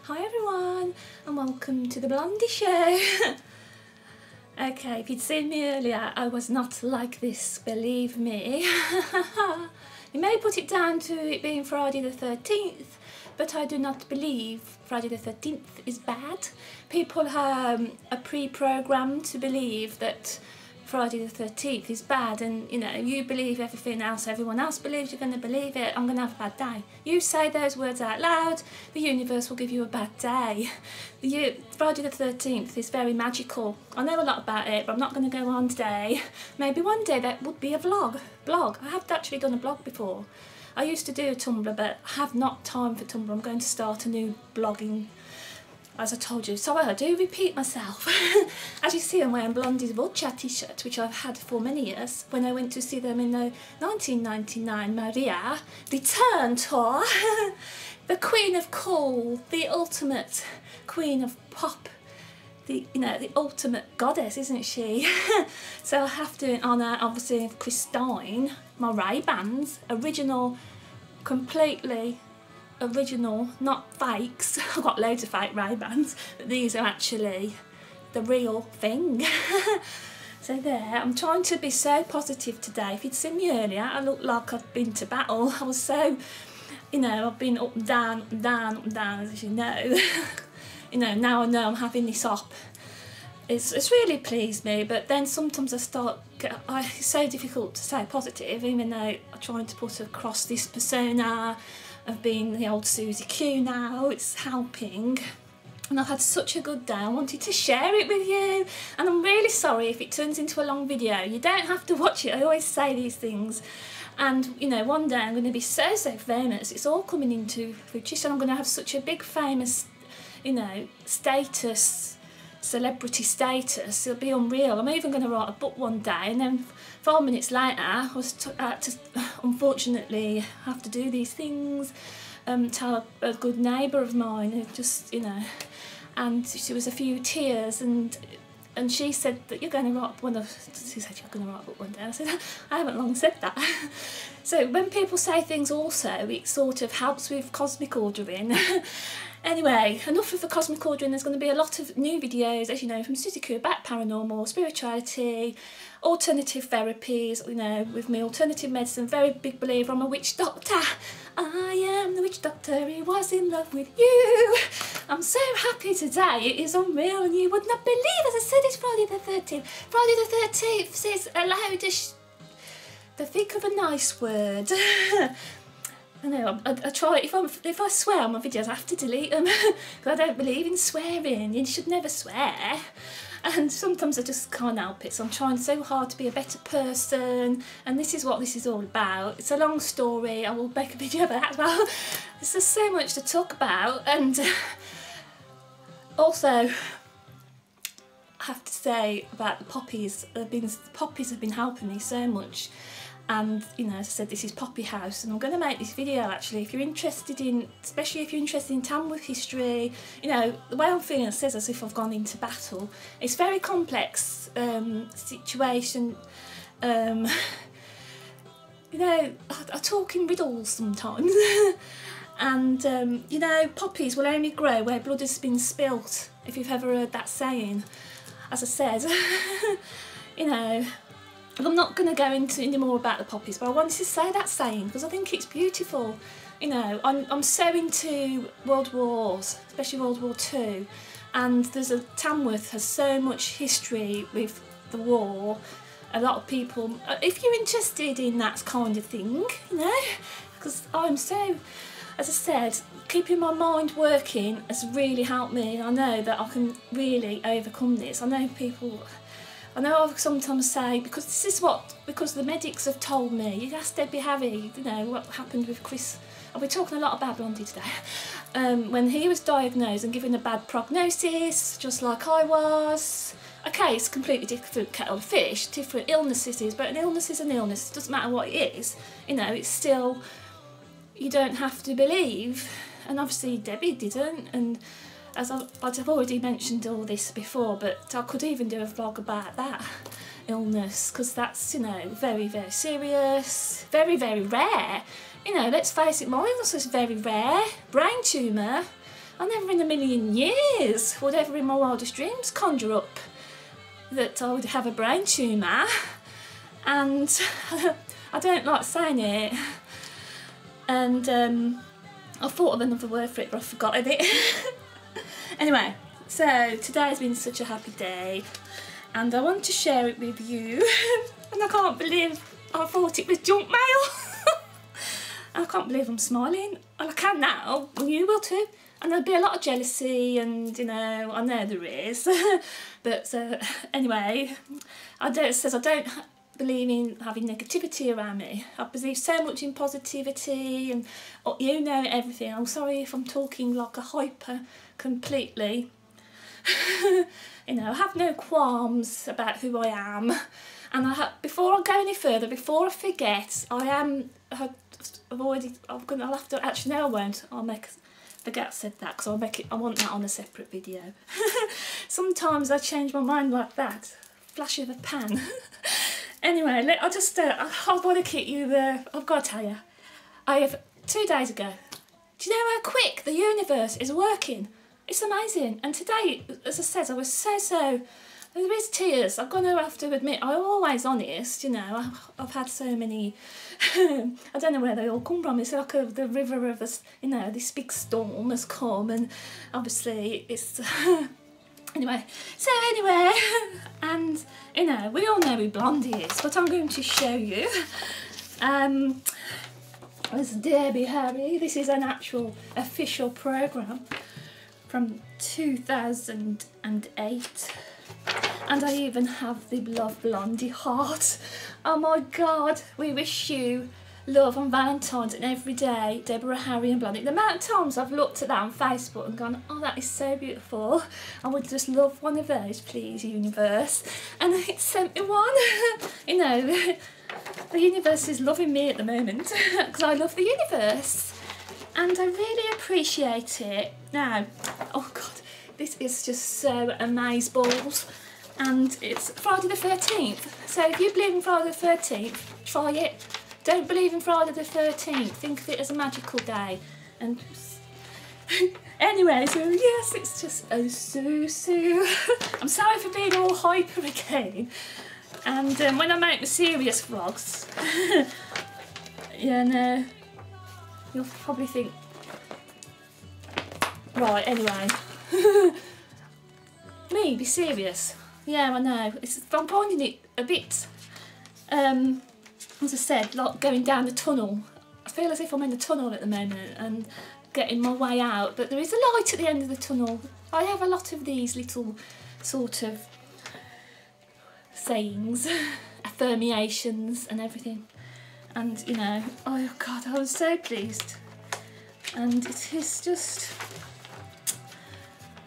Hi everyone and welcome to the Blondie show. Okay, if you'd seen me earlier, I was not like this, believe me. You may put it down to it being Friday the 13th, but I do not believe Friday the 13th is bad. People are pre-programmed to believe that Friday the 13th is bad, and you know, you believe everything else everyone else believes, you're going to believe it. I'm going to have a bad day. You say those words out loud, the universe will give you a bad day. Friday the 13th is very magical. I know a lot about it, but I'm not going to go on today. Maybe one day that would be a blog. I have actually done a blog before. I used to do a Tumblr, but I have not time for Tumblr. I'm going to start a new blogging, as I told you. So I do repeat myself. As you see, I'm wearing Blondie's Vulture t-shirt, which I've had for many years. When I went to see them in the 1999 Maria Return tour, the Queen of Cool, the ultimate Queen of Pop, the ultimate goddess, isn't she? So I have to, in honour, obviously, of STEIN, my Ray-Bans, original, completely original, not fakes. I've got loads of fake Ray-Bans, but these are actually the real thing. So there, I'm trying to be so positive today. If you'd seen me earlier, I looked like I'd been to battle. I was so, I've been up and down, up and down, up and down, as you know. Now I know I'm having this op. It's really pleased me, but then sometimes it's so difficult to say positive, even though I'm trying to put across this persona of being the old Susie Q now. It's helping, and I've had such a good day. I wanted to share it with you, and I'm really sorry if it turns into a long video. You don't have to watch it. I always say these things, and one day I'm going to be so famous. It's all coming into fruition. I'm going to have such a big famous celebrity status. It'll be unreal. I'm even going to write a book one day, and then 4 minutes later I was to unfortunately have to do these things, tell a good neighbour of mine who just and she was a few tears, and she said that you're going to write one of she said you're going to write a book one day. I said I haven't long said that. So when people say things also, it sort of helps with cosmic ordering. Anyway, enough of the cosmic ordering. There's going to be a lot of new videos, as you know, from Susie Q about paranormal, spirituality, alternative therapies, with me, alternative medicine, very big believer. I'm a witch doctor. I am the witch doctor, he was in love with you. I'm so happy today, it is unreal, and you would not believe, as I said, it's Friday the 13th. Friday the 13th says allow to think of a nice word. I know, I try, if I swear on my videos, I have to delete them, because I don't believe in swearing. You should never swear. And sometimes I just can't help it, so I'm trying so hard to be a better person, and this is what this is all about. It's a long story, I will make a video about that as well. There's just so much to talk about, and also I have to say about the poppies. The poppies have been helping me so much. And as I said, this is Poppy House, and I'm going to make this video actually if you're interested in, especially if you're interested in Tamworth history. The way I'm feeling, it says as if I've gone into battle. It's very complex situation. I talk in riddles sometimes. And poppies will only grow where blood has been spilt, if you've ever heard that saying. As I said, I'm not going to go into any more about the poppies, but I wanted to say that saying because I think it's beautiful. I'm so into World Wars, especially World War II, and Tamworth has so much history with the war. A lot of people, if you're interested in that kind of thing, because I'm so, as I said, keeping my mind working has really helped me, and I know that I can really overcome this. I know I sometimes say, because the medics have told me, you ask Debbie Harry, what happened with Chris. I'll be talking a lot about Blondie today. When he was diagnosed and given a bad prognosis, just like I was. Okay, it's a completely different kettle of fish, different illnesses, but an illness is an illness. It doesn't matter what it is. It's still, you don't have to believe. And obviously Debbie didn't, and as I've already mentioned all this before, but I could even do a vlog about that illness, because that's, very, very serious, very, very rare. Let's face it, my illness is very rare. Brain tumour, I never in a million years would ever in my wildest dreams conjure up that I would have a brain tumour, and I don't like saying it, and I thought of another word for it but I've forgotten it. Anyway, so today's been such a happy day and I want to share it with you and I can't believe I thought it was junk mail. I can't believe I'm smiling. Well, I can now, and you will too. And there'll be a lot of jealousy, and you know, I know there is. But anyway, I don't believe in having negativity around me. I believe so much in positivity, and you know everything. I'm sorry if I'm talking like a hyper completely. You know, I have no qualms about who I am. And before I go any further, before I forget, I'll have to, actually no I won't, forget I said that because I want that on a separate video. Sometimes I change my mind like that, flash of a pan. Anyway, I want to keep you, I've got to tell you, 2 days ago, do you know how quick the universe is working? It's amazing. And today, as I said, I was so, there is tears. I'm going to have to admit, I'm always honest, you know. I've had so many, I don't know where they all come from. It's like the river of us, you know, this big storm has come, and obviously it's, anyway, and, you know, we all know who Blondie is, but I'm going to show you. It's Deborah Harry. This is an actual official programme from 2008. And I even have the Love Blondie heart. Oh my God, we wish you love on Valentine's and every day, Deborah, Harry and Blondie. The amount of times I've looked at that on Facebook and gone, oh, that is so beautiful. I would just love one of those, please, universe. And it sent me one. You know, the universe is loving me at the moment because I love the universe. And I really appreciate it. Now, oh God, this is just so amazeballs. And it's Friday the 13th. So if you believe in Friday the 13th, try it. Don't believe in Friday the 13th. Think of it as a magical day. And anyway, so yes, it's just so. I'm sorry for being all hyper again. And when I make the serious vlogs, yeah, no, you'll probably think, right, anyway. Me, be serious. Yeah, I know. I'm finding it a bit, as I said, like going down the tunnel. I feel as if I'm in the tunnel at the moment and getting my way out, but there is a light at the end of the tunnel. I have a lot of these little sort of sayings, affirmations and everything. And, you know, oh God, I was so pleased. And it is just...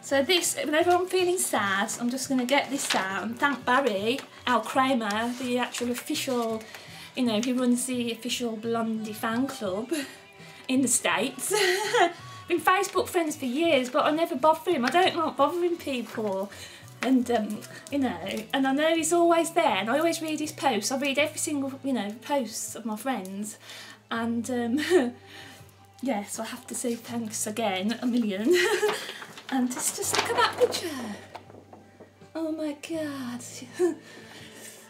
So this, whenever I'm feeling sad, I'm just going to get this out and thank Barry L.Kramer, the actual official, you know, he runs the official Blondie fan club in the States. Been Facebook friends for years, but I never bother him. I don't like bothering people. And, you know, and I know he's always there, and I always read his posts. I read every single, you know, posts of my friends. And, yeah, so I have to say thanks again, a million. And just look at that picture. Oh my God.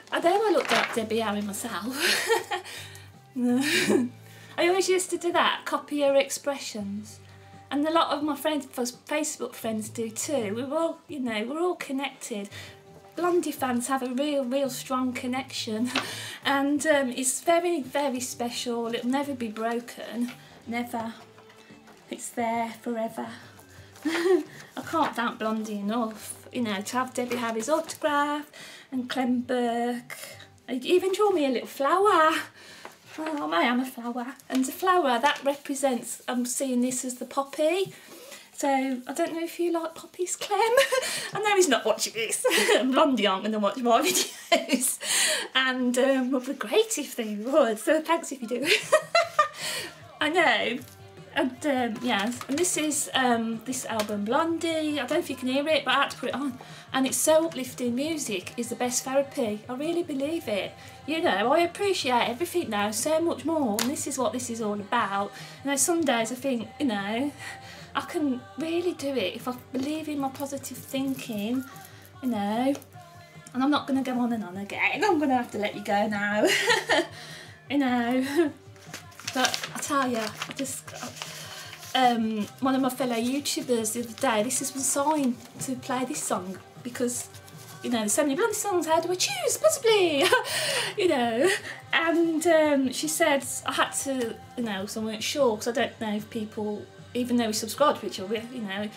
I know I look like Debbie Harry myself. I always used to do that, copy her expressions. And a lot of my friends, Facebook friends do too. We're all, you know, we're all connected. Blondie fans have a real strong connection. And it's very, very special. It'll never be broken. Never. It's there forever. I can't thank Blondie enough, you know, to have Debbie Harry's autograph and CLEM BURKE. He even drew me a little flower. Oh, I am a flower. And the flower, that represents, I'm seeing this as the poppy. So, I don't know if you like poppies, Clem. I know he's not watching this. Blondie aren't going to watch my videos. And it would be great if they would, so thanks if you do. I know. And yes, and this is this album Blondie. I don't know if you can hear it, but I had to put it on. And it's so uplifting. Music is the best therapy. I really believe it. You know, I appreciate everything now so much more, and this is what this is all about. You know, some days I think, you know, I can really do it if I believe in my positive thinking, you know. And I'm not going to go on and on again. I'm going to have to let you go now. You know. But I tell you, I just... one of my fellow YouTubers the other day, this is my sign to play this song, because, you know, there's so many Blondie songs, how do I choose, possibly? You know. And she said I had to, you know, so I weren't sure, because I don't know if people, even though we subscribe to each other, you know,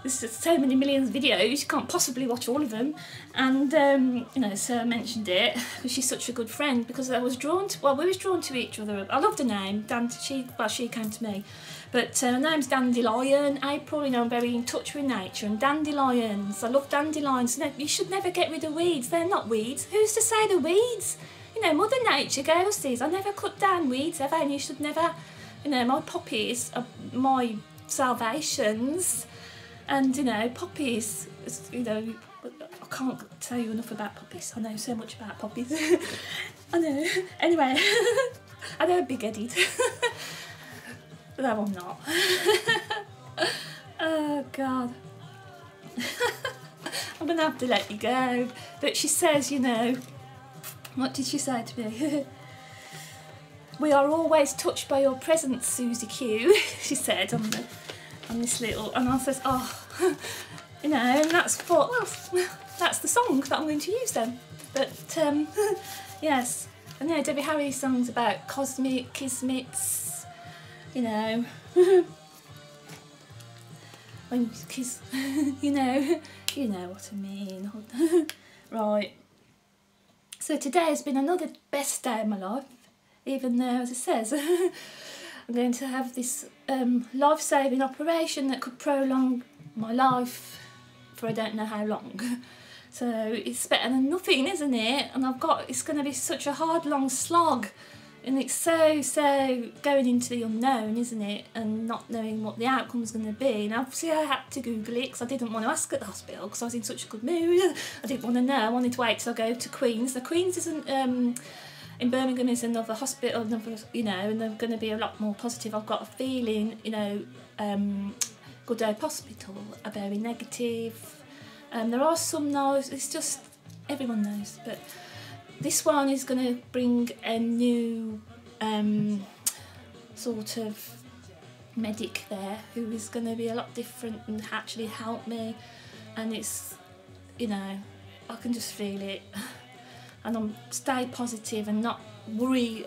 there's just so many millions of videos, you can't possibly watch all of them. And, you know, so I mentioned it, because she's such a good friend, because I was drawn to, well, we was drawn to each other. I loved her name, she came to me. But her name's Dandelion. April, you know, I'm very in touch with nature, and dandelions, I love dandelions. No, you should never get rid of weeds, they're not weeds. Who's to say they're weeds? You know, Mother Nature gave us these. I never cut down weeds ever, and you should never, you know, my poppies are my salvations. And, you know, poppies, you know, I can't tell you enough about poppies. I know so much about poppies. I know. Anyway, I know I'm big-headed. No, I'm not. Oh, God. I'm going to have to let you go. But she says, you know, what did she say to me? We are always touched by your presence, Susie Q, she said on this little, and I says, oh, you know, and that's the song that I'm going to use then. But yes, and yeah, Debbie Harry's song's about cosmic kismets, you know, when you kiss, you know what I mean. Right. So today has been another best day of my life, even though, as it says, I'm going to have this life-saving operation that could prolong my life for I don't know how long. So it's better than nothing, isn't it? And it's going to be such a hard, long slog. And it's so going into the unknown, isn't it? And not knowing what the outcome's going to be. And obviously I had to Google it because I didn't want to ask at the hospital because I was in such a good mood. I didn't want to know. I wanted to wait till I go to Queen's. The Queen's isn't... in Birmingham is another hospital, you know, and they're going to be a lot more positive. I've got a feeling, you know, Good Hope Hospital are very negative. There are some no's, it's just, everyone knows, but this one is going to bring a new sort of medic there who is going to be a lot different and actually help me, and it's, you know, I can just feel it. And I'm stay positive and not be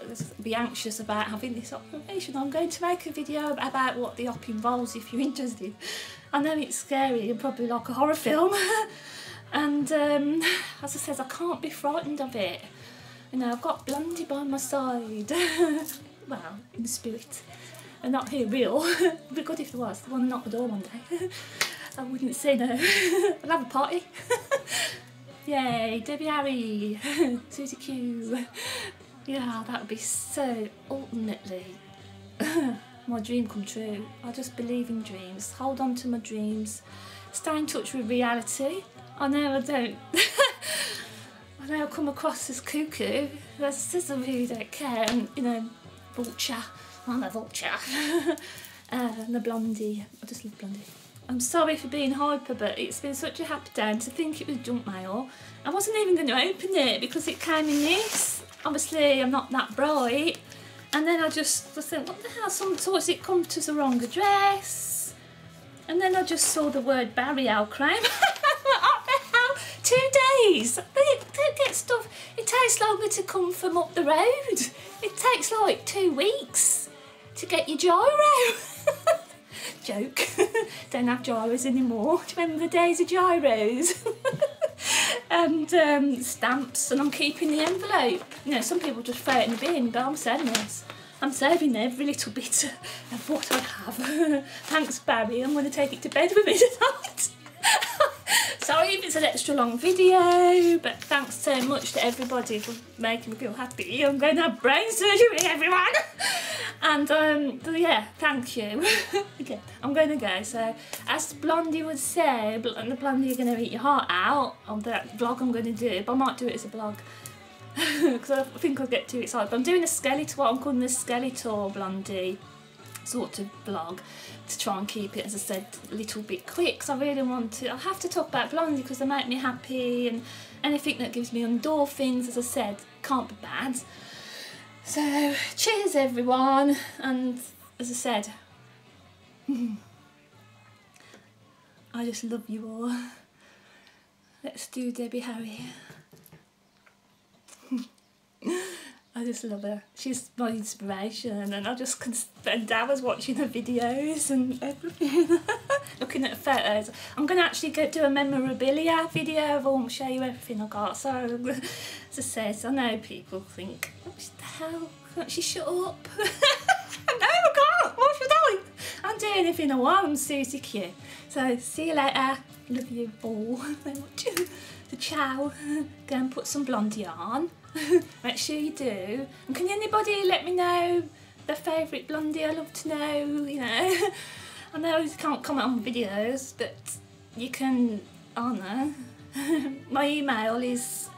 anxious about having this operation. I'm going to make a video about what the op involves if you're interested. I know it's scary and probably like a horror film. And as I said, I can't be frightened of it. You know, I've got Blondie by my side. Well, in spirit. And not here real. It'd be good if there was. I want to knock the door one day. I wouldn't say no. I'll have a party. Yay, Debbie Harry, Susie Q. Yeah, that would be so ultimately my dream come true. I just believe in dreams, hold on to my dreams, stay in touch with reality. I know I don't, I know I come across as cuckoo, there's some who don't care, and you know, vulture, I'm a vulture. And the Blondie, I just love Blondie. I'm sorry for being hyper, but it's been such a happy day, and to think it was junk mail. I wasn't even going to open it because it came in this. Obviously, I'm not that bright. And then I think, what the hell? Sometimes it comes to the wrong address. And then I just saw the word Barry L.Kramer. What the hell? 2 days. Don't get stuff. It takes longer to come from up the road. It takes like 2 weeks to get your gyro. Joke. Don't have gyros anymore. Do you remember the days of gyros? And stamps, and I'm keeping the envelope. You know, some people just throw it in the bin, but I'm saving this. I'm saving every little bit of what I have. Thanks, Barry. I'm going to take it to bed with me tonight. Sorry if it's an extra long video, but thanks so much to everybody for making me feel happy. I'm going to have brain surgery, everyone. And yeah, thank you. Okay, I'm going to go. So, as Blondie would say, Blondie, you're going to eat your heart out on that vlog I'm going to do. But I might do it as a vlog. Because I think I'll get too excited. But I'm doing a Skeletor, what I'm calling the Skeletor Blondie. sort of blog to try and keep it, as I said, a little bit quick, because I really want to. I have to talk about Blondie because they make me happy, and anything that gives me endorphins, as I said, can't be bad. So cheers everyone, and as I said, I just love you all. Let's do Debbie Harry. I just love her. She's my inspiration, and I just can spend hours watching her videos and everything. Looking at her photos. I'm going to actually do a memorabilia video of all, show you everything I got. So, as I said, I know people think, what the hell, can't she shut up? No, I can't. What should I? I'm doing anything I want. I'm Susie Q. So, see you later. Love you all very much. So, ciao. Go and put some Blondie on. Make sure you do. And can anybody let me know their favourite Blondie? I love to know, you know. I know you can't comment on videos, but you can, I don't know. My email is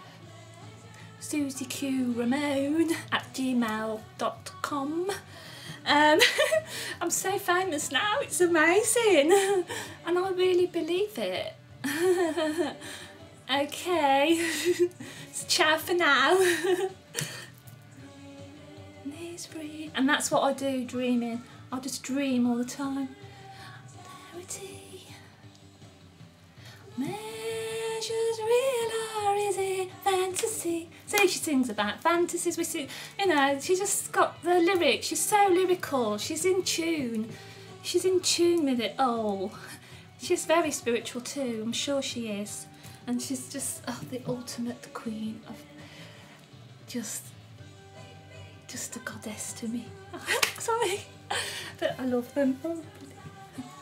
susieqramone@gmail.com. I'm so famous now, it's amazing. And I really believe it. Okay, so ciao for now. Knees free. And that's what I do, dreaming. I just dream all the time. Clarity. Measures real, or is it fantasy? See, she sings about fantasies. We see, you know, she just got the lyrics. She's so lyrical. She's in tune. She's in tune with it all. She's very spiritual too. I'm sure she is. And she's just the ultimate queen of just a goddess to me. Sorry, but I love them.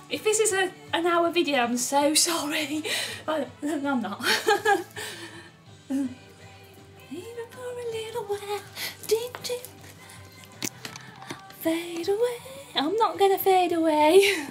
If this is an hour video, I'm so sorry. I'm not. Even for a little while, fade away. I'm not gonna fade away.